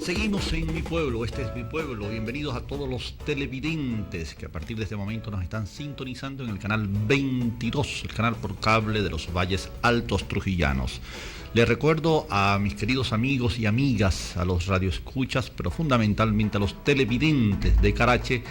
Seguimos en Mi Pueblo, este es Mi Pueblo. Bienvenidos a todos los televidentes que a partir de este momento nos están sintonizando en el canal 22, el canal por cable de los Valles Altos Trujillanos. Les recuerdo a mis queridos amigos y amigas, a los radioescuchas, pero fundamentalmente a los televidentes de Carache,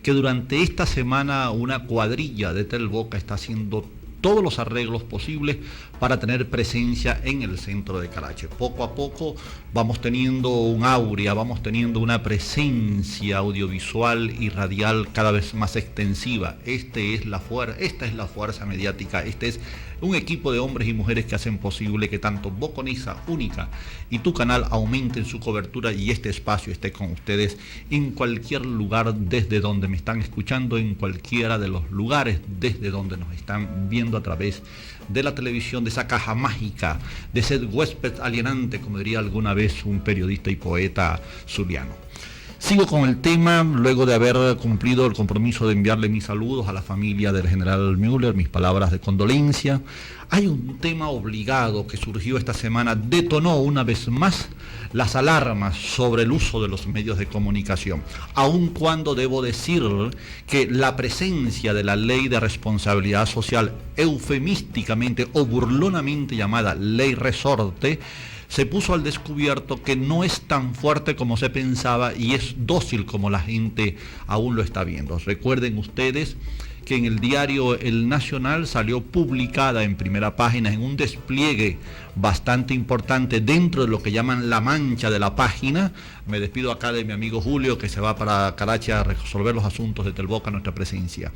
que durante esta semana una cuadrilla de Telboca está haciendo todos los arreglos posibles para tener presencia en el centro de Carache. Poco a poco vamos teniendo un áurea, vamos teniendo una presencia audiovisual y radial cada vez más extensiva. Esta es la fuerza mediática, este es un equipo de hombres y mujeres que hacen posible que tanto Boconiza Única y tu canal aumenten su cobertura y este espacio esté con ustedes en cualquier lugar desde donde me están escuchando, en cualquiera de los lugares desde donde nos están viendo a través de la televisión, de esa caja mágica, de ese huésped alienante, como diría alguna vez un periodista y poeta zuliano. Sigo con el tema, luego de haber cumplido el compromiso de enviarle mis saludos a la familia del general Müller, mis palabras de condolencia. Hay un tema obligado que surgió esta semana, detonó una vez más las alarmas sobre el uso de los medios de comunicación, aun cuando debo decir que la presencia de la ley de responsabilidad social, eufemísticamente o burlonamente llamada ley resorte, se puso al descubierto que no es tan fuerte como se pensaba y es dócil como la gente aún lo está viendo. Recuerden ustedes que en el diario El Nacional salió publicada en primera página, en un despliegue bastante importante dentro de lo que llaman la mancha de la página. Me despido acá de mi amigo Julio, que se va para Carache a resolver los asuntos de Telboca, nuestra presencia.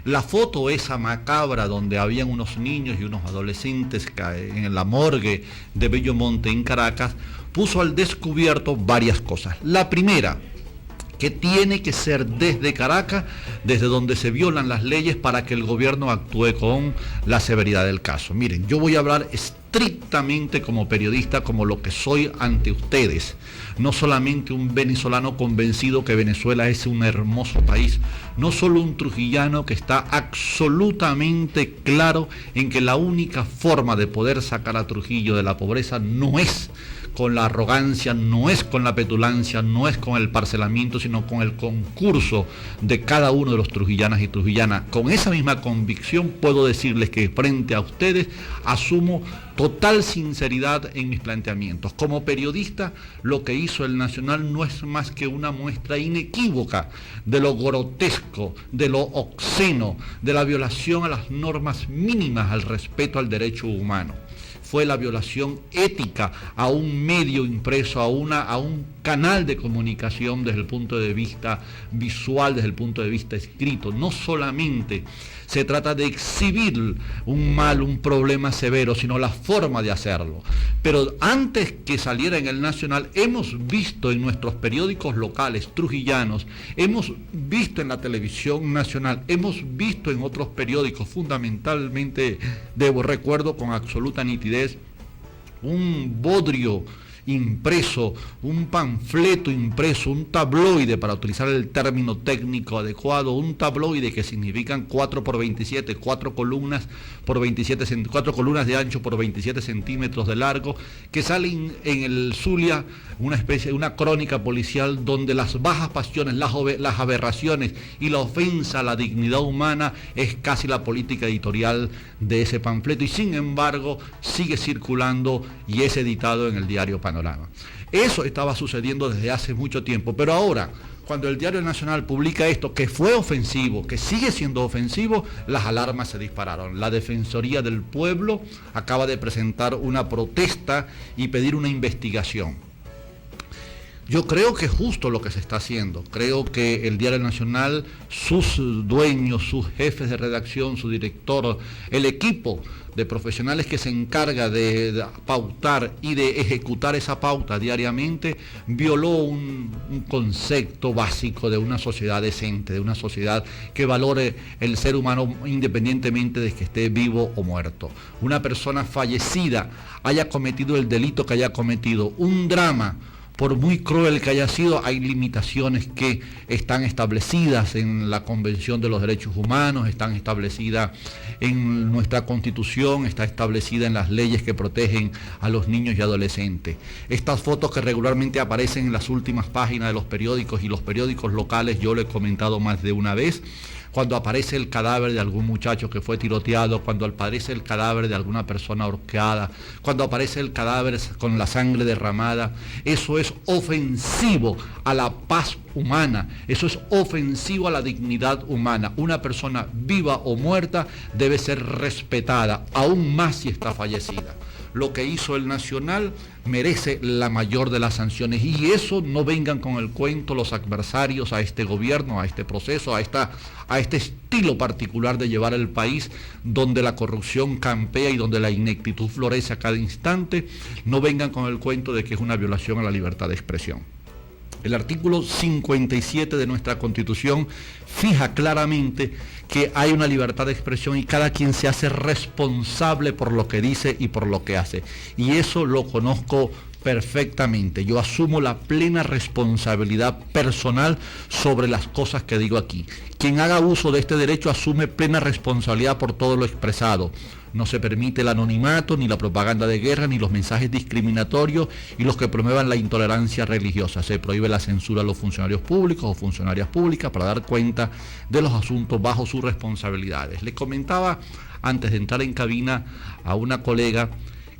La foto esa macabra donde habían unos niños y unos adolescentes en la morgue de Bellomonte en Caracas, puso al descubierto varias cosas. La primera, que tiene que ser desde Caracas, desde donde se violan las leyes para que el gobierno actúe con la severidad del caso. Miren, yo voy a hablar estrictamente como periodista, como lo que soy ante ustedes. No solamente un venezolano convencido que Venezuela es un hermoso país, no solo un trujillano que está absolutamente claro en que la única forma de poder sacar a Trujillo de la pobreza no es con la arrogancia, no es con la petulancia, no es con el parcelamiento, sino con el concurso de cada uno de los trujillanas y trujillanas. Con esa misma convicción puedo decirles que frente a ustedes asumo total sinceridad en mis planteamientos. Como periodista, lo que hizo el Nacional no es más que una muestra inequívoca de lo grotesco, de lo obsceno, de la violación a las normas mínimas al respeto al derecho humano. Fue la violación ética a un medio impreso, a un canal de comunicación desde el punto de vista visual, desde el punto de vista escrito. No solamente se trata de exhibir un mal, un problema severo, sino la forma de hacerlo. Pero antes que saliera en el Nacional, hemos visto en nuestros periódicos locales trujillanos, hemos visto en la televisión nacional, hemos visto en otros periódicos, fundamentalmente, recuerdo con absoluta nitidez, un bodrio impreso, un panfleto impreso, un tabloide, para utilizar el término técnico adecuado, un tabloide que significan 4 por 27, 4 columnas de ancho por 27 centímetros de largo, que salen en el Zulia, una crónica policial donde las bajas pasiones, las aberraciones y la ofensa a la dignidad humana es casi la política editorial de ese panfleto, y sin embargo sigue circulando y es editado en el diario Panorama. Eso estaba sucediendo desde hace mucho tiempo, pero ahora, cuando el Diario Nacional publica esto, que fue ofensivo, que sigue siendo ofensivo, las alarmas se dispararon. La Defensoría del Pueblo acaba de presentar una protesta y pedir una investigación. Yo creo que es justo lo que se está haciendo. Creo que el Diario Nacional, sus dueños, sus jefes de redacción, su director, el equipo de profesionales que se encarga de pautar y de ejecutar esa pauta diariamente, violó un concepto básico de una sociedad decente, de una sociedad que valore el ser humano independientemente de que esté vivo o muerto. Una persona fallecida haya cometido el delito que haya cometido, un drama, por muy cruel que haya sido, hay limitaciones que están establecidas en la Convención de los Derechos Humanos, están establecidas en nuestra Constitución, está establecida en las leyes que protegen a los niños y adolescentes. Estas fotos que regularmente aparecen en las últimas páginas de los periódicos y los periódicos locales, yo lo he comentado más de una vez, cuando aparece el cadáver de algún muchacho que fue tiroteado, cuando aparece el cadáver de alguna persona ahorcada, cuando aparece el cadáver con la sangre derramada, eso es ofensivo a la paz humana, eso es ofensivo a la dignidad humana. Una persona viva o muerta debe ser respetada, aún más si está fallecida. Lo que hizo el Nacional merece la mayor de las sanciones, y eso no vengan con el cuento los adversarios a este gobierno, a este proceso, a este estilo particular de llevar el país, donde la corrupción campea y donde la ineptitud florece a cada instante. No vengan con el cuento de que es una violación a la libertad de expresión. El artículo 57 de nuestra Constitución fija claramente que hay una libertad de expresión y cada quien se hace responsable por lo que dice y por lo que hace. Y eso lo conozco perfectamente. Yo asumo la plena responsabilidad personal sobre las cosas que digo aquí. Quien haga uso de este derecho asume plena responsabilidad por todo lo expresado. No se permite el anonimato, ni la propaganda de guerra, ni los mensajes discriminatorios y los que promuevan la intolerancia religiosa. Se prohíbe la censura a los funcionarios públicos o funcionarias públicas para dar cuenta de los asuntos bajo sus responsabilidades. Le comentaba antes de entrar en cabina a una colega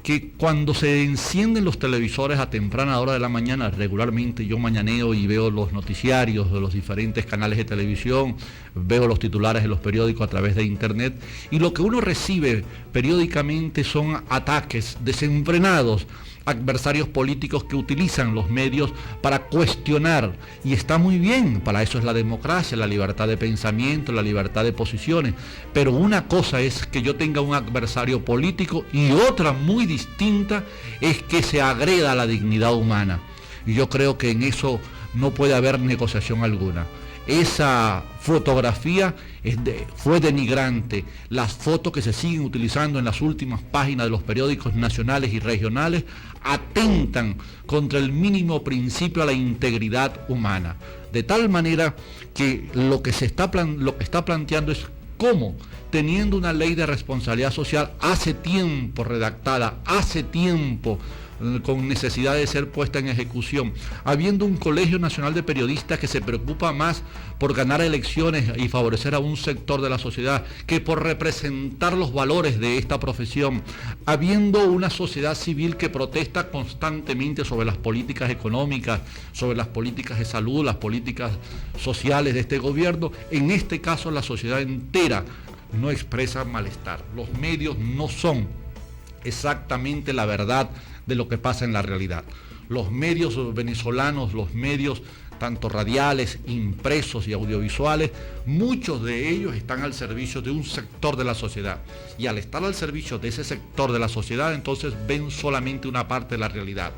que cuando se encienden los televisores a temprana hora de la mañana, regularmente yo mañaneo y veo los noticiarios de los diferentes canales de televisión, veo los titulares de los periódicos a través de internet, y lo que uno recibe periódicamente son ataques desenfrenados, adversarios políticos que utilizan los medios para cuestionar, y está muy bien, para eso es la democracia, la libertad de pensamiento, la libertad de posiciones, pero una cosa es que yo tenga un adversario político y otra muy distinta es que se agreda a la dignidad humana, y yo creo que en eso no puede haber negociación alguna. Esa fotografía fue denigrante. Las fotos que se siguen utilizando en las últimas páginas de los periódicos nacionales y regionales atentan contra el mínimo principio a la integridad humana. De tal manera que lo que está planteando es cómo, teniendo una ley de responsabilidad social hace tiempo redactada, hace tiempo con necesidad de ser puesta en ejecución, habiendo un Colegio Nacional de Periodistas que se preocupa más por ganar elecciones y favorecer a un sector de la sociedad que por representar los valores de esta profesión, habiendo una sociedad civil que protesta constantemente sobre las políticas económicas, sobre las políticas de salud, las políticas sociales de este gobierno, en este caso la sociedad entera no expresa malestar. Los medios no son exactamente la verdad de lo que pasa en la realidad. Los medios venezolanos, los medios tanto radiales, impresos y audiovisuales, muchos de ellos están al servicio de un sector de la sociedad. Y al estar al servicio de ese sector de la sociedad, entonces ven solamente una parte de la realidad.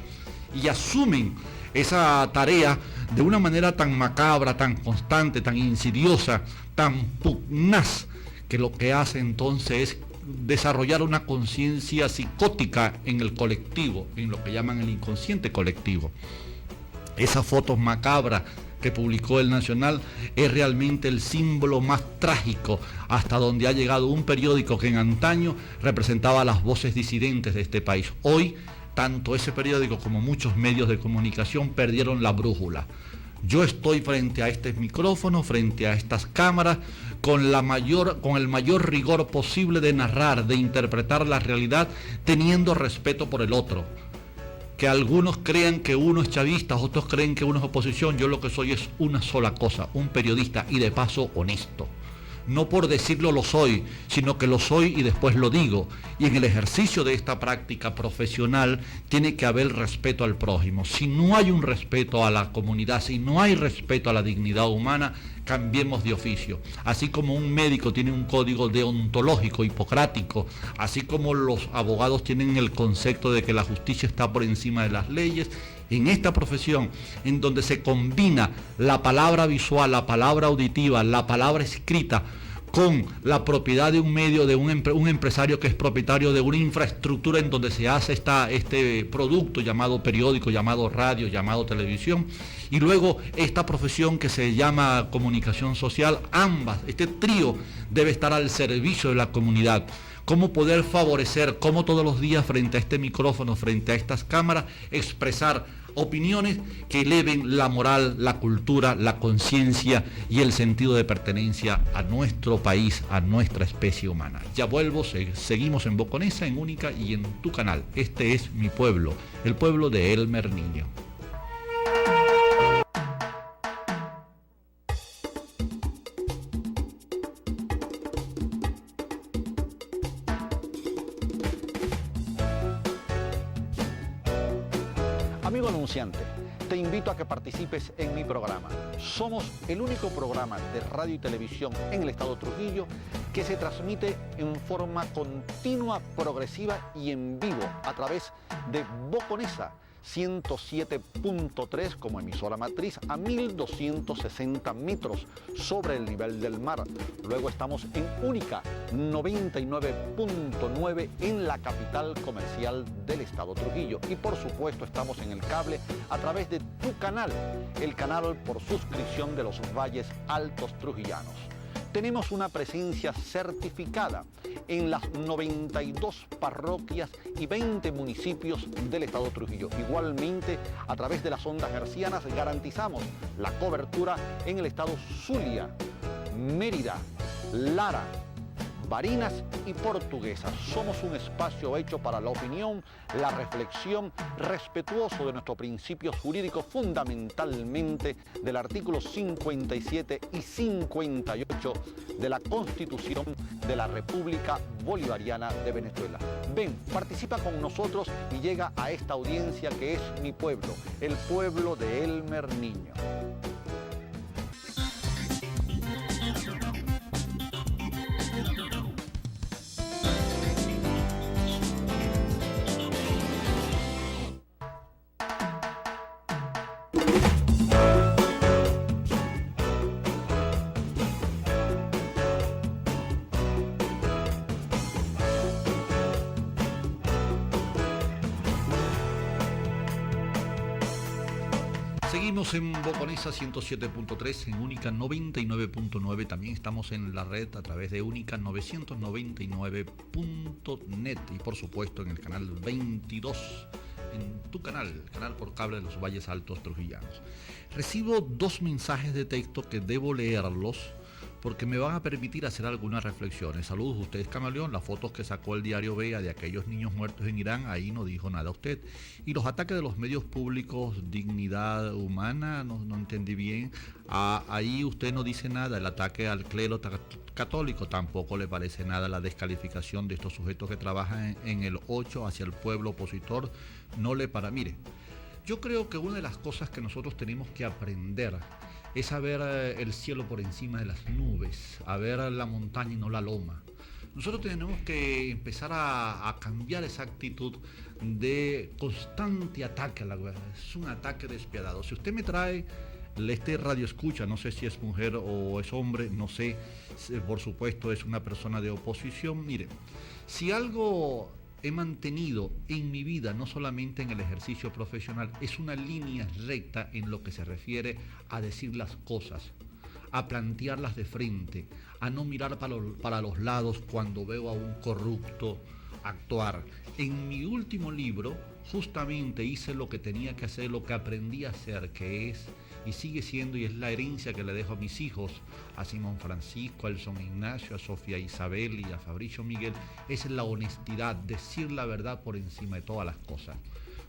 Y asumen esa tarea de una manera tan macabra, tan constante, tan insidiosa, tan pugnaz, que lo que hace entonces es desarrollar una conciencia psicótica en el colectivo, en lo que llaman el inconsciente colectivo. Esas fotos macabras que publicó el Nacional es realmente el símbolo más trágico hasta donde ha llegado un periódico que en antaño representaba las voces disidentes de este país. Hoy, tanto ese periódico como muchos medios de comunicación perdieron la brújula. Yo estoy frente a este micrófono, frente a estas cámaras, con el mayor rigor posible de narrar, de interpretar la realidad, teniendo respeto por el otro. Que algunos crean que uno es chavista, otros creen que uno es oposición. Yo lo que soy es una sola cosa, un periodista, y de paso honesto. No por decirlo lo soy, sino que lo soy y después lo digo. Y en el ejercicio de esta práctica profesional tiene que haber respeto al prójimo. Si no hay un respeto a la comunidad, si no hay respeto a la dignidad humana, cambiemos de oficio. Así como un médico tiene un código deontológico hipocrático, así como los abogados tienen el concepto de que la justicia está por encima de las leyes, en esta profesión, en donde se combina la palabra visual, la palabra auditiva, la palabra escrita, con la propiedad de un medio, de un empresario que es propietario de una infraestructura en donde se hace este producto llamado periódico, llamado radio, llamado televisión, y luego esta profesión que se llama comunicación social. Ambas, este trío debe estar al servicio de la comunidad. Cómo poder favorecer, cómo todos los días frente a este micrófono, frente a estas cámaras, expresar opiniones que eleven la moral, la cultura, la conciencia y el sentido de pertenencia a nuestro país, a nuestra especie humana. Ya vuelvo, seguimos en Boconesa, en Única y en tu canal. Este es mi pueblo, el pueblo de Elmer Niño. Amigo anunciante, te invito a que participes en mi programa. Somos el único programa de radio y televisión en el estado Trujillo que se transmite en forma continua, progresiva y en vivo a través de Boconesa 107.3 como emisora matriz a 1260 metros sobre el nivel del mar. Luego estamos en Única 99.9 en la capital comercial del estado Trujillo. Y por supuesto estamos en el cable a través de tu canal, el canal por suscripción de los Valles Altos Trujillanos. Tenemos una presencia certificada en las 92 parroquias y 20 municipios del estado Trujillo. Igualmente, a través de las ondas hercianas garantizamos la cobertura en el estado Zulia, Mérida, Lara, Barinas y Portuguesa. Somos un espacio hecho para la opinión, la reflexión, respetuoso de nuestros principios jurídicos, fundamentalmente del artículo 57 y 58 de la Constitución de la República Bolivariana de Venezuela. Ven, participa con nosotros y llega a esta audiencia que es mi pueblo, el pueblo de Elmer Niño. Seguimos en Boconesa 107.3, en Única 99.9, también estamos en la red a través de Única 999.net y por supuesto en el canal 22, en tu canal, el canal por cable de los Valles Altos Trujillanos. Recibo 2 mensajes de texto que debo leerlos porque me van a permitir hacer algunas reflexiones. Saludos, usted es Camaleón, las fotos que sacó el diario Vea de aquellos niños muertos en Irán, ahí no dijo nada usted. Y los ataques de los medios públicos, dignidad humana, no entendí bien. Ahí usted no dice nada, el ataque al clero católico, tampoco le parece nada la descalificación de estos sujetos que trabajan en el 8 hacia el pueblo opositor, no le para. Mire, yo creo que una de las cosas que nosotros tenemos que aprender es a ver el cielo por encima de las nubes, a ver la montaña y no la loma. Nosotros tenemos que empezar a cambiar esa actitud de constante ataque a la guerra. Es un ataque despiadado. Si usted me trae este radio escucha, no sé si es mujer o es hombre, no sé, por supuesto es una persona de oposición. Mire, si algo he mantenido en mi vida, no solamente en el ejercicio profesional, es una línea recta en lo que se refiere a decir las cosas, a plantearlas de frente, a no mirar para los lados cuando veo a un corrupto actuar. En mi último libro, justamente hice lo que tenía que hacer, lo que aprendí a hacer, que es y sigue siendo, y es la herencia que le dejo a mis hijos, a Simón Francisco, a Elson Ignacio, a Sofía Isabel y a Fabricio Miguel, es la honestidad, decir la verdad por encima de todas las cosas.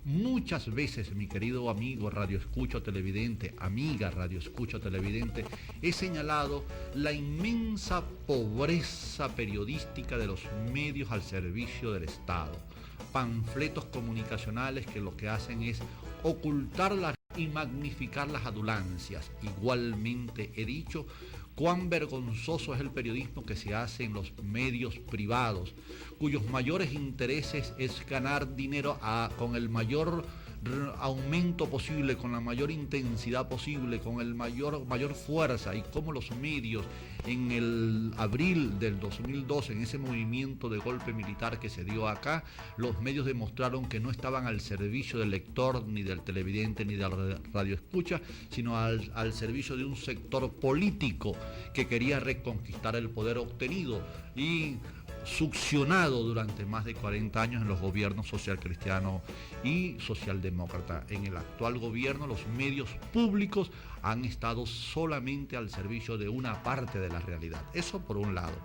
Muchas veces, mi querido amigo radio escucho televidente, amiga radio escucho televidente, he señalado la inmensa pobreza periodística de los medios al servicio del Estado. Panfletos comunicacionales que lo que hacen es ocultar y magnificar las adulancias. Igualmente he dicho cuán vergonzoso es el periodismo que se hace en los medios privados, cuyos mayores intereses es ganar dinero con el mayor aumento posible, con la mayor intensidad posible, con el mayor fuerza, y cómo los medios en el abril del 2012, en ese movimiento de golpe militar que se dio acá, los medios demostraron que no estaban al servicio del lector, ni del televidente, ni del radioescucha, sino al servicio de un sector político que quería reconquistar el poder obtenido y succionado durante más de 40 años en los gobiernos socialcristiano y socialdemócrata. En el actual gobierno, los medios públicos han estado solamente al servicio de una parte de la realidad. Eso por un lado.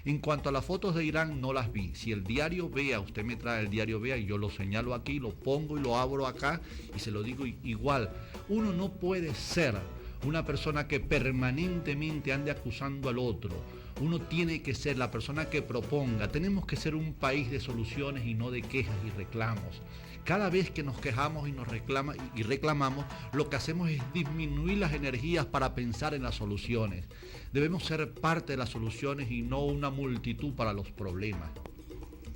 En cuanto a las fotos de Irán, no las vi. Si el diario Vea, usted me trae el diario Vea y yo lo señalo aquí, lo pongo y lo abro acá y se lo digo igual. Uno no puede ser una persona que permanentemente ande acusando al otro. Uno tiene que ser la persona que proponga. Tenemos que ser un país de soluciones y no de quejas y reclamos. Cada vez que nos quejamos y reclamamos, lo que hacemos es disminuir las energías para pensar en las soluciones. Debemos ser parte de las soluciones y no una multitud para los problemas.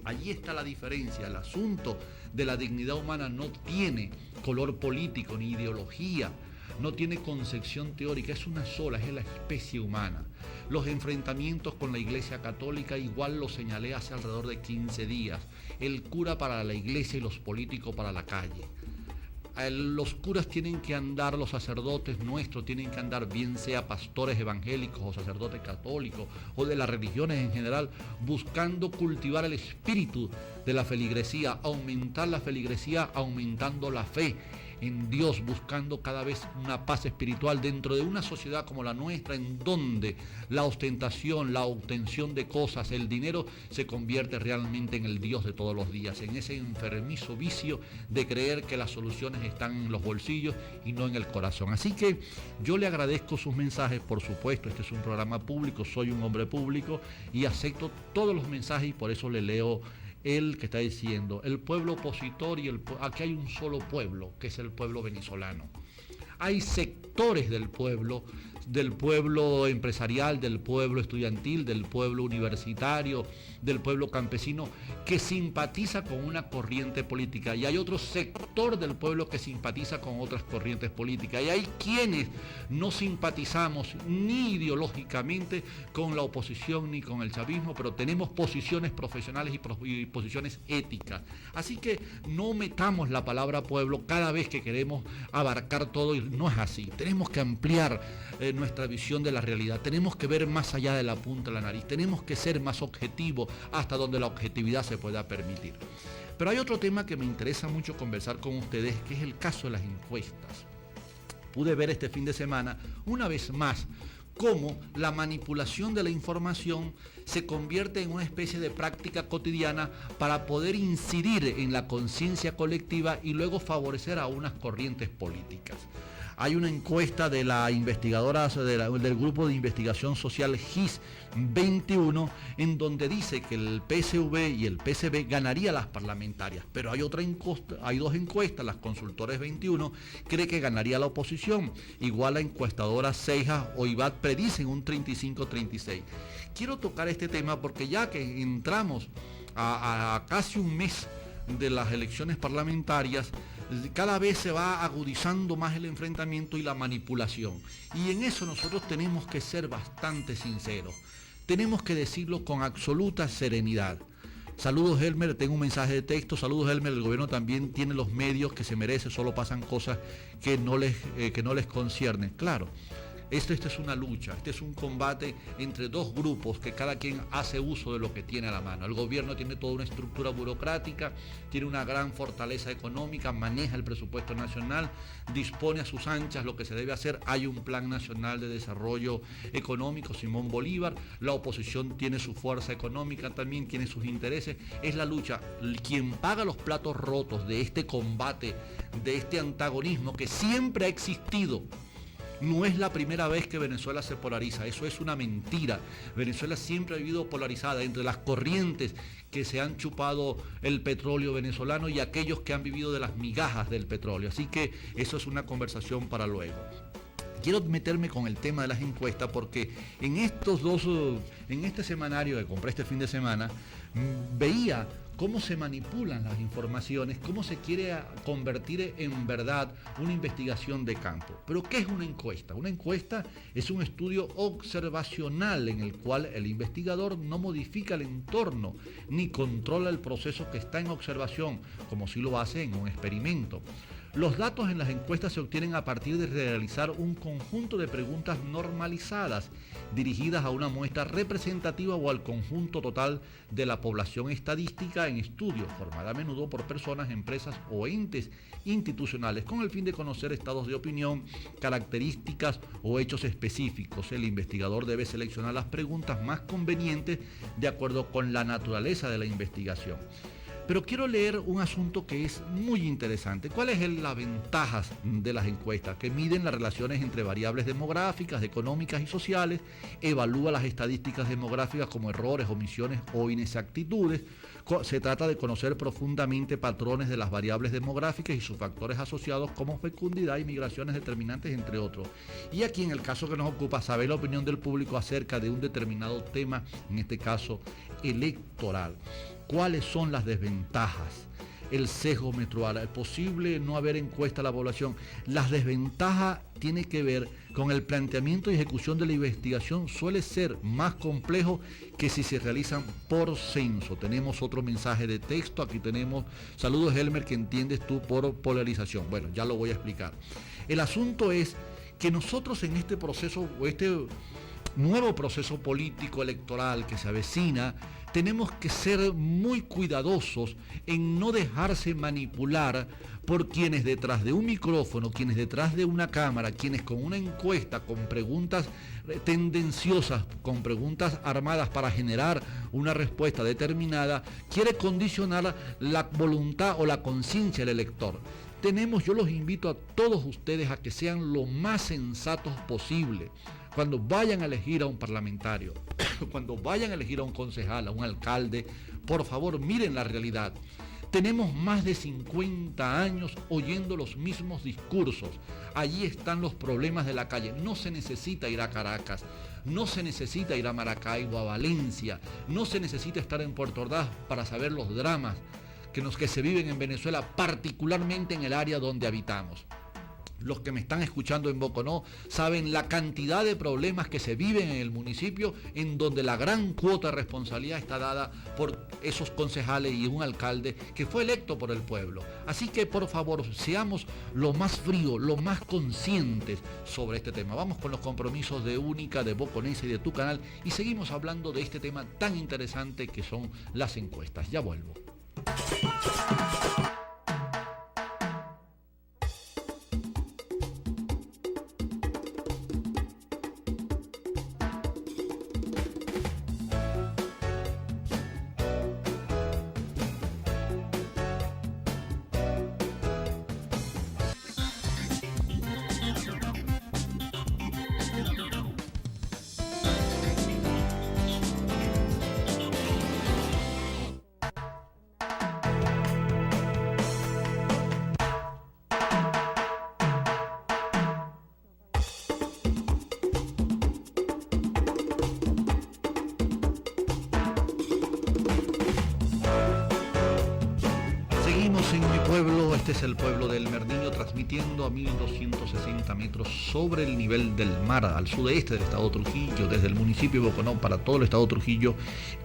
Allí está la diferencia. El asunto de la dignidad humana no tiene color político ni ideología. No tiene concepción teórica, es una sola, es la especie humana. Los enfrentamientos con la Iglesia Católica igual lo señalé hace alrededor de 15 días. El cura para la iglesia y los políticos para la calle. Los curas tienen que andar, los sacerdotes nuestros tienen que andar, bien sea pastores evangélicos o sacerdotes católicos o de las religiones en general, buscando cultivar el espíritu de la feligresía, aumentar la feligresía, aumentando la fe en Dios, buscando cada vez una paz espiritual dentro de una sociedad como la nuestra, en donde la ostentación, la obtención de cosas, el dinero se convierte realmente en el Dios de todos los días, en ese enfermizo vicio de creer que las soluciones están en los bolsillos y no en el corazón. Así que yo le agradezco sus mensajes, por supuesto, este es un programa público, soy un hombre público y acepto todos los mensajes y por eso le leo el que está diciendo, el pueblo opositor aquí hay un solo pueblo, que es el pueblo venezolano. Hay sectores del pueblo empresarial, del pueblo estudiantil, del pueblo universitario, del pueblo campesino, que simpatiza con una corriente política. Y hay otro sector del pueblo que simpatiza con otras corrientes políticas. Y hay quienes no simpatizamos ni ideológicamente con la oposición ni con el chavismo, pero tenemos posiciones profesionales y posiciones éticas. Así que no metamos la palabra pueblo cada vez que queremos abarcar todo, y no es así. Tenemos que ampliar nuestra visión de la realidad, tenemos que ver más allá de la punta de la nariz, tenemos que ser más objetivos hasta donde la objetividad se pueda permitir. Pero hay otro tema que me interesa mucho conversar con ustedes, que es el caso de las encuestas. Pude ver este fin de semana, una vez más, cómo la manipulación de la información se convierte en una especie de práctica cotidiana para poder incidir en la conciencia colectiva y luego favorecer a unas corrientes políticas. Hay una encuesta de la investigadora del grupo de investigación social GIS 21 en donde dice que el PSV y el PSB ganaría las parlamentarias, pero hay dos encuestas, las consultores 21 cree que ganaría la oposición, igual la encuestadora Seijas o IBAT predicen un 35-36. Quiero tocar este tema porque ya que entramos a casi un mes de las elecciones parlamentarias, cada vez se va agudizando más el enfrentamiento y la manipulación. Y en eso nosotros tenemos que ser bastante sinceros. Tenemos que decirlo con absoluta serenidad. Saludos, Elmer, tengo un mensaje de texto. Saludos, Elmer, el gobierno también tiene los medios que se merece, solo pasan cosas que no les conciernen. Claro. Esta es una lucha, este es un combate entre dos grupos que cada quien hace uso de lo que tiene a la mano. El gobierno tiene toda una estructura burocrática, tiene una gran fortaleza económica, maneja el presupuesto nacional, dispone a sus anchas lo que se debe hacer. Hay un plan nacional de desarrollo económico, Simón Bolívar. La oposición tiene su fuerza económica, también tiene sus intereses. Es la lucha. Quien paga los platos rotos de este combate, de este antagonismo que siempre ha existido. No es la primera vez que Venezuela se polariza, eso es una mentira. Venezuela siempre ha vivido polarizada entre las corrientes que se han chupado el petróleo venezolano y aquellos que han vivido de las migajas del petróleo. Así que eso es una conversación para luego. Quiero meterme con el tema de las encuestas porque en este semanario que compré este fin de semana, veía cómo se manipulan las informaciones, cómo se quiere convertir en verdad una investigación de campo. Pero ¿qué es una encuesta? Una encuesta es un estudio observacional en el cual el investigador no modifica el entorno ni controla el proceso que está en observación, como si lo hace en un experimento. Los datos en las encuestas se obtienen a partir de realizar un conjunto de preguntas normalizadas dirigidas a una muestra representativa o al conjunto total de la población estadística en estudio, formada a menudo por personas, empresas o entes institucionales, con el fin de conocer estados de opinión, características o hechos específicos. El investigador debe seleccionar las preguntas más convenientes de acuerdo con la naturaleza de la investigación. Pero quiero leer un asunto que es muy interesante. ¿Cuáles son las ventajas de las encuestas? Que miden las relaciones entre variables demográficas, económicas y sociales, evalúa las estadísticas demográficas como errores, omisiones o inexactitudes. Se trata de conocer profundamente patrones de las variables demográficas y sus factores asociados como fecundidad y migraciones determinantes, entre otros. Y aquí, en el caso que nos ocupa, saber la opinión del público acerca de un determinado tema, en este caso electoral. ¿Cuáles son las desventajas? El sesgo electoral, es posible no haber encuesta a la población. Las desventajas tienen que ver con el planteamiento y ejecución de la investigación, suele ser más complejo que si se realizan por censo. Tenemos otro mensaje de texto, aquí tenemos, saludos Helmer, ¿qué entiendes tú por polarización? Bueno, ya lo voy a explicar. El asunto es que nosotros en este proceso, o este nuevo proceso político electoral que se avecina, tenemos que ser muy cuidadosos en no dejarse manipular por quienes detrás de un micrófono, quienes detrás de una cámara, quienes con una encuesta, con preguntas tendenciosas, con preguntas armadas para generar una respuesta determinada, quiere condicionar la voluntad o la conciencia del elector. Yo los invito a todos ustedes a que sean lo más sensatos posible. Cuando vayan a elegir a un parlamentario, cuando vayan a elegir a un concejal, a un alcalde, por favor miren la realidad. Tenemos más de 50 años oyendo los mismos discursos. Allí están los problemas de la calle. No se necesita ir a Caracas, no se necesita ir a Maracaibo, a Valencia, no se necesita estar en Puerto Ordaz para saber los dramas que se viven en Venezuela, particularmente en el área donde habitamos. Los que me están escuchando en Boconó saben la cantidad de problemas que se viven en el municipio, en donde la gran cuota de responsabilidad está dada por esos concejales y un alcalde que fue electo por el pueblo. Así que por favor, seamos lo más fríos, lo más conscientes sobre este tema. Vamos con los compromisos de Única, de Boconense y de tu canal y seguimos hablando de este tema tan interesante que son las encuestas. Ya vuelvo. En mi pueblo, este es el pueblo del Merniño, transmitiendo a 1260 metros sobre el nivel del mar, al sudeste del estado Trujillo, desde el municipio de Boconó para todo el estado Trujillo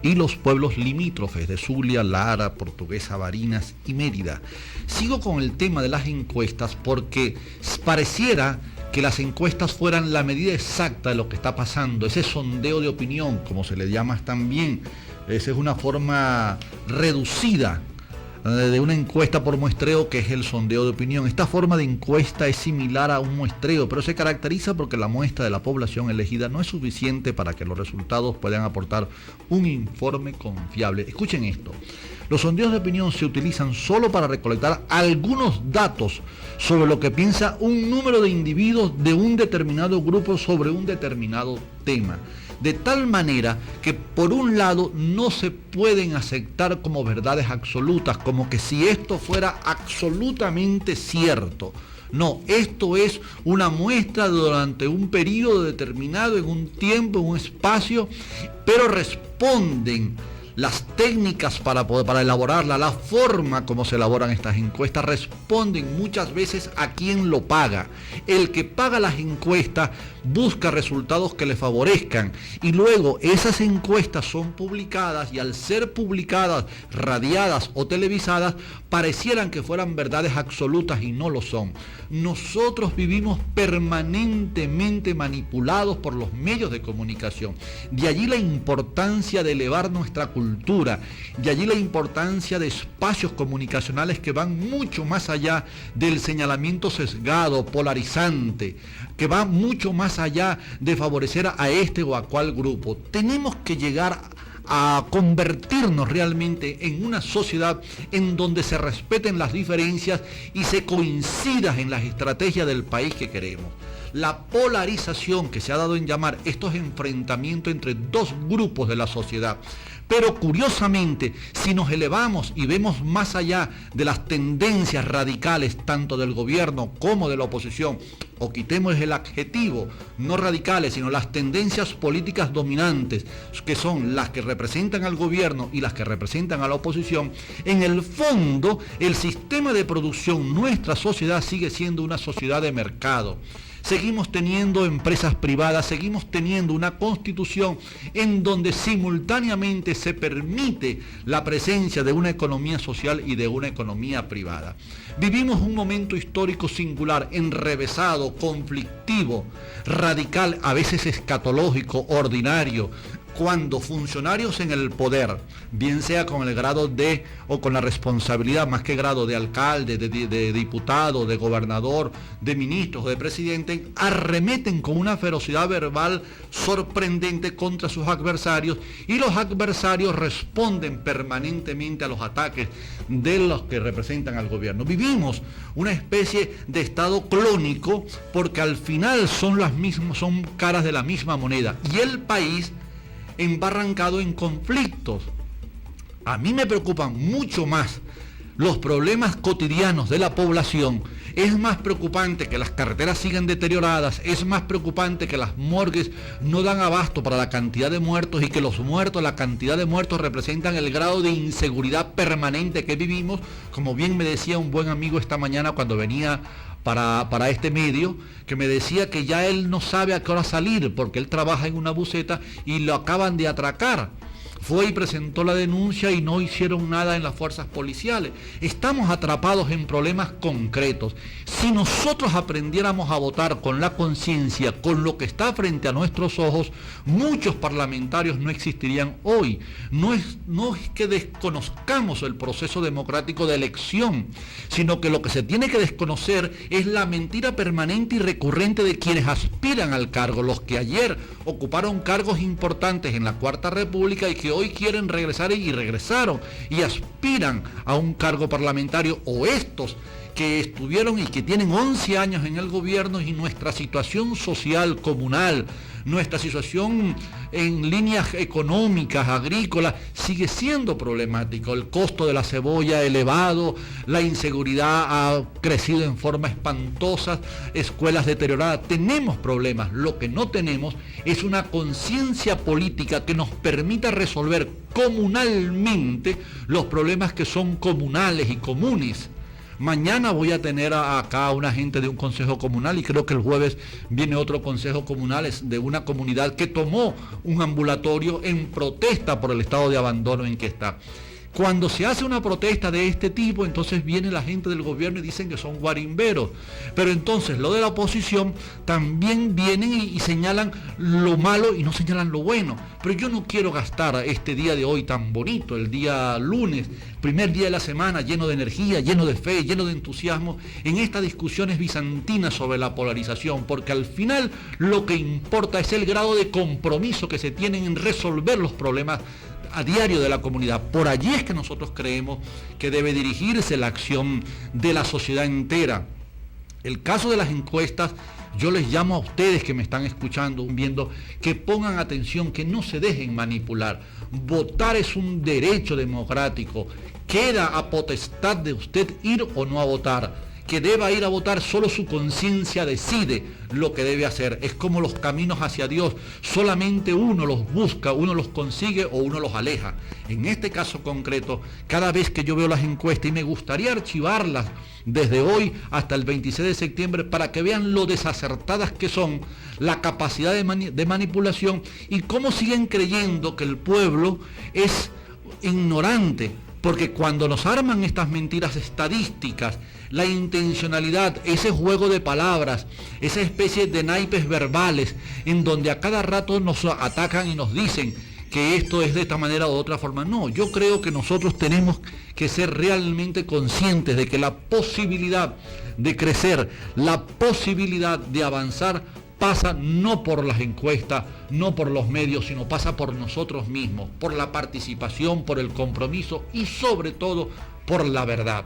y los pueblos limítrofes de Zulia, Lara, Portuguesa, Barinas y Mérida. Sigo con el tema de las encuestas porque pareciera que las encuestas fueran la medida exacta de lo que está pasando, ese sondeo de opinión, como se le llama también, esa es una forma reducida de una encuesta por muestreo, que es el sondeo de opinión. Esta forma de encuesta es similar a un muestreo, pero se caracteriza porque la muestra de la población elegida no es suficiente para que los resultados puedan aportar un informe confiable. Escuchen esto. Los sondeos de opinión se utilizan solo para recolectar algunos datos sobre lo que piensa un número de individuos de un determinado grupo sobre un determinado tema. De tal manera que por un lado no se pueden aceptar como verdades absolutas, como que si esto fuera absolutamente cierto. No, esto es una muestra durante un periodo determinado, en un tiempo, en un espacio, pero responden las técnicas para elaborarla, la forma como se elaboran estas encuestas responden muchas veces a quien lo paga. El que paga las encuestas busca resultados que le favorezcan y luego esas encuestas son publicadas y al ser publicadas, radiadas o televisadas, parecieran que fueran verdades absolutas y no lo son. Nosotros vivimos permanentemente manipulados por los medios de comunicación. De allí la importancia de elevar nuestra cultura, de allí la importancia de espacios comunicacionales que van mucho más allá del señalamiento sesgado, polarizante, que va mucho más allá de favorecer a este o a cual grupo. Tenemos que llegar a convertirnos realmente en una sociedad en donde se respeten las diferencias y se coincida en las estrategias del país que queremos. La polarización que se ha dado en llamar estos enfrentamientos entre dos grupos de la sociedad. Pero curiosamente, si nos elevamos y vemos más allá de las tendencias radicales, tanto del gobierno como de la oposición, o quitemos el adjetivo, no radicales, sino las tendencias políticas dominantes, que son las que representan al gobierno y las que representan a la oposición, en el fondo, el sistema de producción, nuestra sociedad sigue siendo una sociedad de mercado. Seguimos teniendo empresas privadas, seguimos teniendo una constitución en donde simultáneamente se permite la presencia de una economía social y de una economía privada. Vivimos un momento histórico singular, enrevesado, conflictivo, radical, a veces escatológico, ordinario, cuando funcionarios en el poder, bien sea con el grado de, o con la responsabilidad más que grado de alcalde, de diputado, de gobernador, de ministros o de presidente, arremeten con una ferocidad verbal sorprendente contra sus adversarios y los adversarios responden permanentemente a los ataques de los que representan al gobierno. Vivimos una especie de estado clónico porque al final son las mismas, son caras de la misma moneda y el país embarrancado en conflictos. A mí me preocupan mucho más los problemas cotidianos de la población. Es más preocupante que las carreteras sigan deterioradas, es más preocupante que las morgues no dan abasto para la cantidad de muertos y que los muertos, la cantidad de muertos representan el grado de inseguridad permanente que vivimos, como bien me decía un buen amigo esta mañana cuando venía para este medio, que me decía que ya él no sabe a qué hora salir porque él trabaja en una buseta y lo acaban de atracar. Fue y presentó la denuncia y no hicieron nada en las fuerzas policiales. Estamos atrapados en problemas concretos. Si nosotros aprendiéramos a votar con la conciencia, con lo que está frente a nuestros ojos, muchos parlamentarios no existirían hoy. No es que desconozcamos el proceso democrático de elección, sino que lo que se tiene que desconocer es la mentira permanente y recurrente de quienes aspiran al cargo, los que ayer ocuparon cargos importantes en la Cuarta República y que hoy quieren regresar y regresaron y aspiran a un cargo parlamentario, o estos que estuvieron y que tienen 11 años en el gobierno y nuestra situación social, comunal, nuestra situación en líneas económicas, agrícolas, sigue siendo problemático. El costo de la cebolla elevado, la inseguridad ha crecido en forma espantosa, escuelas deterioradas. Tenemos problemas. Lo que no tenemos es una conciencia política que nos permita resolver comunalmente los problemas que son comunales y comunes. Mañana voy a tener acá a una gente de un consejo comunal y creo que el jueves viene otro consejo comunal, es de una comunidad que tomó un ambulatorio en protesta por el estado de abandono en que está. Cuando se hace una protesta de este tipo, entonces viene la gente del gobierno y dicen que son guarimberos. Pero entonces lo de la oposición también vienen y señalan lo malo y no señalan lo bueno. Pero yo no quiero gastar este día de hoy tan bonito, el día lunes, primer día de la semana, lleno de energía, lleno de fe, lleno de entusiasmo, en estas discusiones bizantinas sobre la polarización, porque al final lo que importa es el grado de compromiso que se tienen en resolver los problemas a diario de la comunidad. Por allí es que nosotros creemos que debe dirigirse la acción de la sociedad entera. El caso de las encuestas, yo les llamo a ustedes que me están escuchando, viendo, que pongan atención, que no se dejen manipular. Votar es un derecho democrático. Queda a potestad de usted ir o no a votar. que deba ir a votar, solo su conciencia decide lo que debe hacer. Es como los caminos hacia Dios, solamente uno los busca, uno los consigue o uno los aleja. En este caso concreto, cada vez que yo veo las encuestas, y me gustaría archivarlas desde hoy hasta el 26 de septiembre para que vean lo desacertadas que son, la capacidad de manipulación y cómo siguen creyendo que el pueblo es ignorante, porque cuando nos arman estas mentiras estadísticas, la intencionalidad, ese juego de palabras, esa especie de naipes verbales, en donde a cada rato nos atacan y nos dicen que esto es de esta manera o de otra forma. No, yo creo que nosotros tenemos que ser realmente conscientes de que la posibilidad de crecer, la posibilidad de avanzar, pasa no por las encuestas, no por los medios, sino pasa por nosotros mismos, por la participación, por el compromiso y sobre todo por la verdad.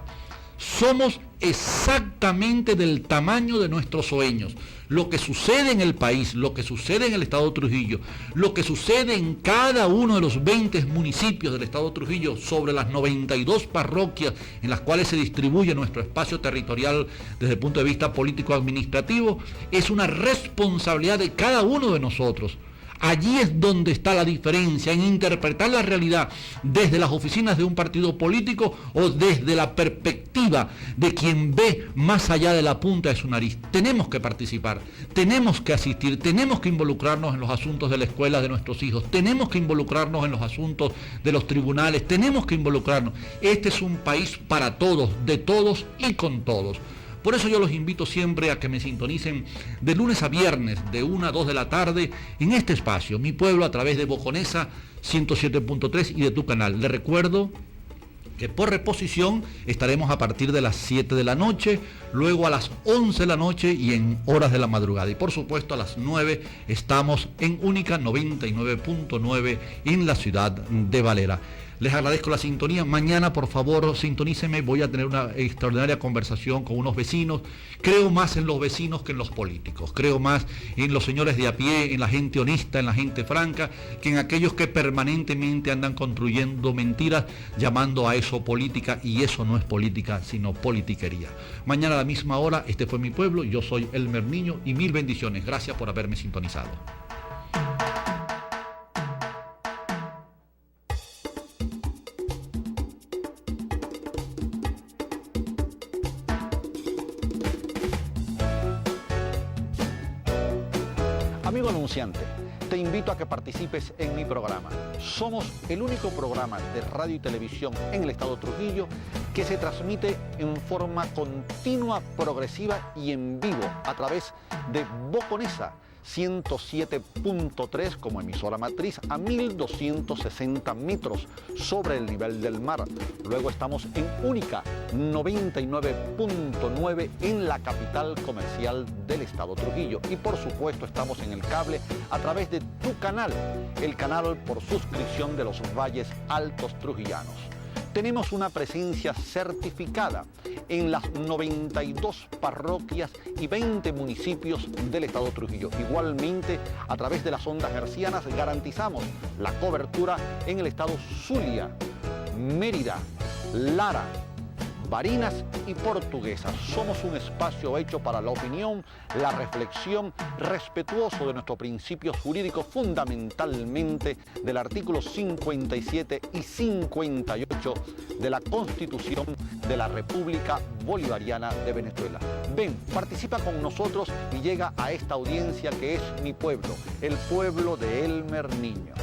Somos exactamente del tamaño de nuestros sueños. Lo que sucede en el país, lo que sucede en el estado de Trujillo, lo que sucede en cada uno de los 20 municipios del estado de Trujillo, sobre las 92 parroquias en las cuales se distribuye nuestro espacio territorial desde el punto de vista político-administrativo, es una responsabilidad de cada uno de nosotros. Allí es donde está la diferencia, en interpretar la realidad desde las oficinas de un partido político o desde la perspectiva de quien ve más allá de la punta de su nariz. Tenemos que participar, tenemos que asistir, tenemos que involucrarnos en los asuntos de la escuela de nuestros hijos, tenemos que involucrarnos en los asuntos de los tribunales, tenemos que involucrarnos. Este es un país para todos, de todos y con todos. Por eso yo los invito siempre a que me sintonicen de lunes a viernes, de 1 a 2 de la tarde, en este espacio, Mi Pueblo, a través de Boconesa 107.3 y de tu canal. Les recuerdo que por reposición estaremos a partir de las 7 de la noche, luego a las 11 de la noche y en horas de la madrugada. Y por supuesto a las 9 estamos en Única 99.9 en la ciudad de Valera. Les agradezco la sintonía. Mañana, por favor, sintonícenme. Voy a tener una extraordinaria conversación con unos vecinos. Creo más en los vecinos que en los políticos. Creo más en los señores de a pie, en la gente honesta, en la gente franca, que en aquellos que permanentemente andan construyendo mentiras, llamando a eso política, y eso no es política, sino politiquería. Mañana a la misma hora, este fue Mi Pueblo. Yo soy Elmer Niño y mil bendiciones. Gracias por haberme sintonizado. Amigo anunciante, te invito a que participes en mi programa. Somos el único programa de radio y televisión en el estado de Trujillo que se transmite en forma continua, progresiva y en vivo a través de Boconesa 107.3 como emisora matriz a 1260 metros sobre el nivel del mar. Luego estamos en Única 99.9 en la capital comercial del estado Trujillo. Y por supuesto estamos en el cable a través de tu canal, el canal por suscripción de los Valles Altos Trujillanos. Tenemos una presencia certificada en las 92 parroquias y 20 municipios del estado de Trujillo. Igualmente, a través de las ondas hercianas garantizamos la cobertura en el estado Zulia, Mérida, Lara, Barinas y Portuguesa. Somos un espacio hecho para la opinión, la reflexión, respetuoso de nuestros principios jurídicos, fundamentalmente del artículo 57 y 58 de la Constitución de la República Bolivariana de Venezuela. Ven, participa con nosotros y llega a esta audiencia que es Mi Pueblo, el pueblo de Elmer Niño.